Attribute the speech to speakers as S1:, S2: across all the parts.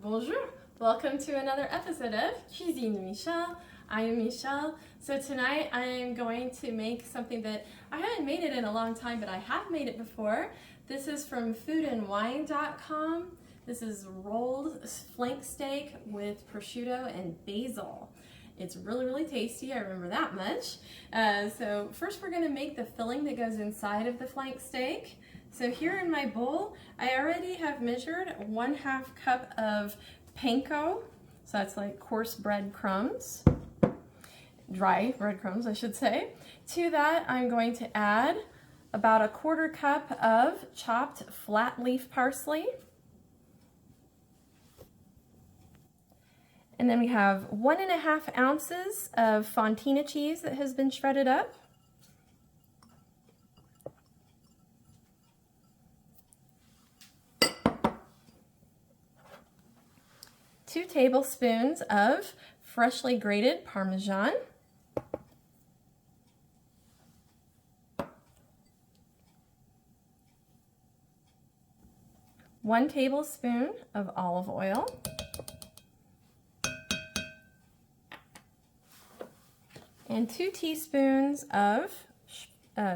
S1: Bonjour! Welcome to another episode of Cuisine Michelle. I am Michelle. So tonight I am going to make something that I haven't made it in a long time, but I have made it before. This is from foodandwine.com. This is rolled flank steak with prosciutto and basil. It's really tasty, I remember that much. So first we're going to make the filling that goes inside of the flank steak. So here in my bowl, I already have measured 1/2 cup of panko. So that's like coarse breadcrumbs, dry breadcrumbs, I should say. To that, I'm going to add about 1/4 cup of chopped flat leaf parsley. And then we have 1½ ounces of fontina cheese that has been shredded up. Two tablespoons of freshly grated Parmesan. One tablespoon of olive oil. And 2 teaspoons of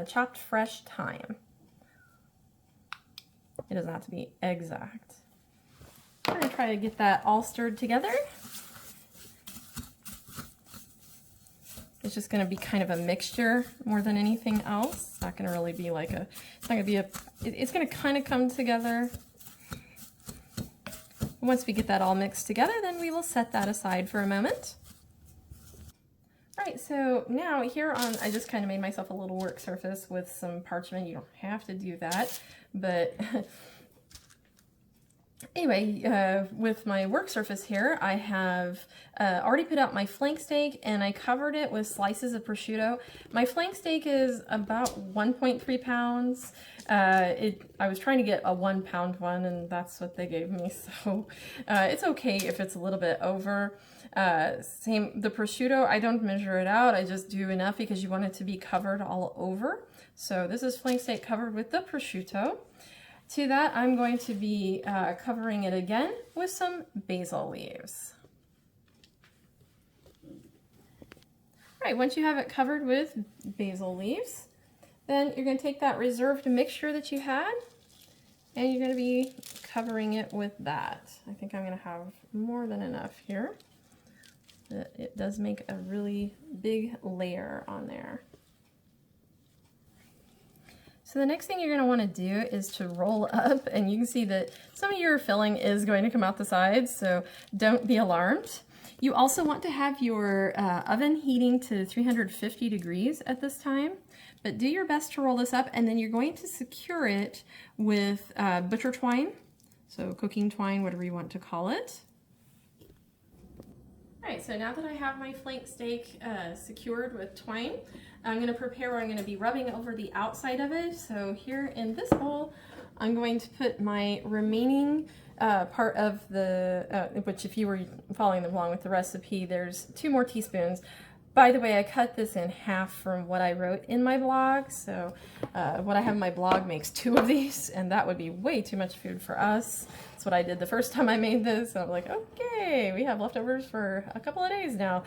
S1: chopped fresh thyme. It doesn't have to be exact. I'm going to try to get that all stirred together. It's just going to be kind of a mixture more than anything else. It's not going to really be like a, it's not going to be a, it's going to kind of come together. Once we get that all mixed together, then we will set that aside for a moment. All right, so now here on, I just kind of made myself a little work surface with some parchment. You don't have to do that, but anyway, with my work surface here, I have already put out my flank steak and I covered it with slices of prosciutto. My flank steak is about 1.3 pounds. I was trying to get a 1 pound one and that's what they gave me, so it's okay if it's a little bit over. The prosciutto, I don't measure it out, I just do enough because you want it to be covered all over. So this is flank steak covered with the prosciutto. To that, I'm going to be covering it again with some basil leaves. All right, once you have it covered with basil leaves, then you're going to take that reserved mixture that you had, and you're going to be covering it with that. I think I'm going to have more than enough here. It does make a really big layer on there. So the next thing you're going to want to do is to roll up, and you can see that some of your filling is going to come out the sides, so don't be alarmed. You also want to have your oven heating to 350 degrees at this time, but do your best to roll this up, and then you're going to secure it with butcher twine, so cooking twine, whatever you want to call it. All right, so now that I have my flank steak secured with twine, I'm going to prepare where I'm going to be rubbing over the outside of it. So here in this bowl, I'm going to put my remaining part of the, which if you were following along with the recipe, there's 2 more teaspoons. By the way, I cut this in half from what I wrote in my blog, so what I have in my blog makes 2 of these, and that would be way too much food for us. That's what I did the first time I made this, and I'm like, okay, we have leftovers for a couple of days now.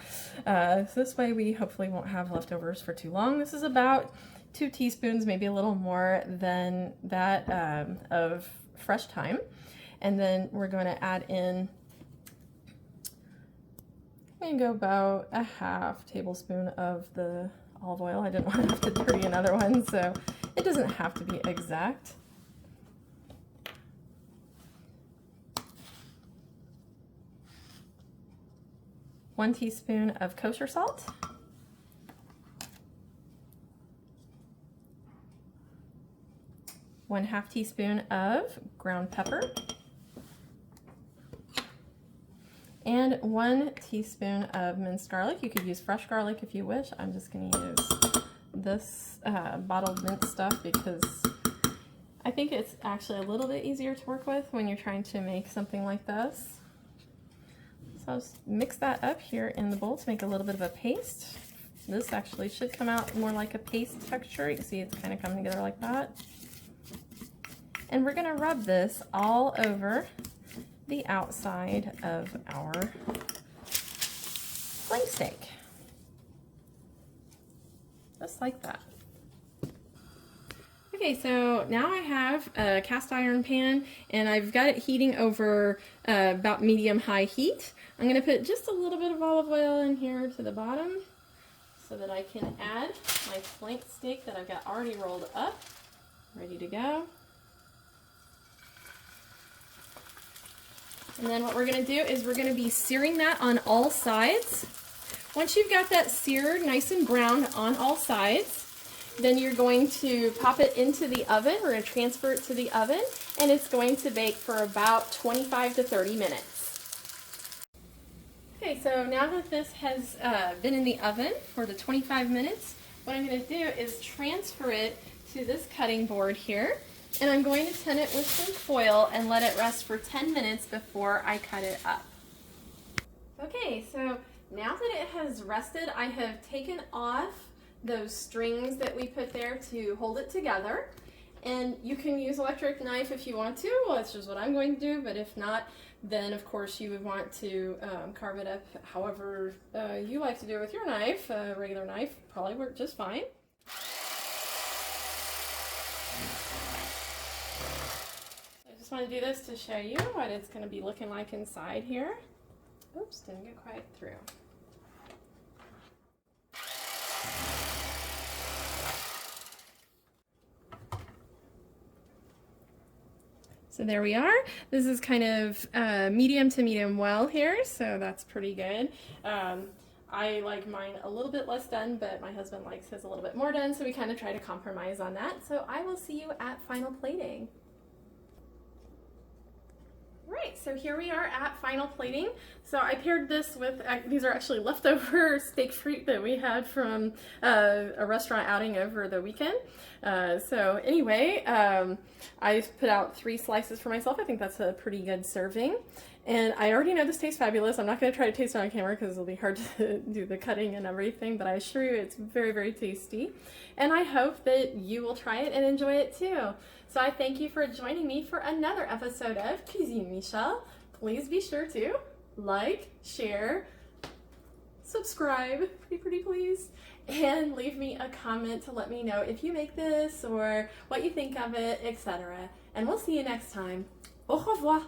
S1: So this way we hopefully won't have leftovers for too long. This is about 2 teaspoons, maybe a little more than that of fresh thyme. And then we're going to add in, I'm going to go about 1/2 tablespoon of the olive oil. I didn't want to have to dirty another one, so it doesn't have to be exact. One teaspoon of kosher salt. One-half teaspoon of ground pepper. And 1 teaspoon of minced garlic. You could use fresh garlic if you wish. I'm just going to use this bottled minced stuff because I think it's actually a little bit easier to work with when you're trying to make something like this. So I'll just mix that up here in the bowl to make a little bit of a paste. This actually should come out more like a paste texture. You can see it's kind of coming together like that. And we're going to rub this all over the outside of our flank steak. Just like that. Okay, so now I have a cast iron pan and I've got it heating over about medium-high heat. I'm going to put just a little bit of olive oil in here to the bottom so that I can add my flank steak that I've got already rolled up, ready to go. And then what we're going to do is we're going to be searing that on all sides. Once you've got that seared nice and brown on all sides, then you're going to pop it into the oven. We're going to transfer it to the oven, and it's going to bake for about 25 to 30 minutes. Okay, so now that this has been in the oven for the 25 minutes, what I'm going to do is transfer it to this cutting board here, and I'm going to tin it with some foil and let it rest for 10 minutes before I cut it up. Okay, so now that it has rested, I have taken off those strings that we put there to hold it together, and you can use electric knife if you want to. Well, that's just what I'm going to do, but if not, then of course you would want to carve it up however you like to do it with your knife. A regular knife probably work just fine. I just want to do this to show you what it's going to be looking like inside here. Oops, didn't get quite through. So there we are. This is kind of medium to medium well here, so that's pretty good. I like mine a little bit less done, but my husband likes his a little bit more done, so we kind of try to compromise on that. So I will see you at final plating. Right, so here we are at final plating. So I paired this with, these are actually leftover steak fruit that we had from a restaurant outing over the weekend. So anyway, I put out 3 slices for myself. I think that's a pretty good serving. And I already know this tastes fabulous. I'm not going to try to taste it on camera because it'll be hard to do the cutting and everything, but I assure you it's very, very tasty. And I hope that you will try it and enjoy it too. So I thank you for joining me for another episode of Cuisine Michelle. Please be sure to like, share, subscribe, pretty please, and leave me a comment to let me know if you make this or what you think of it, etc. And we'll see you next time. Au revoir!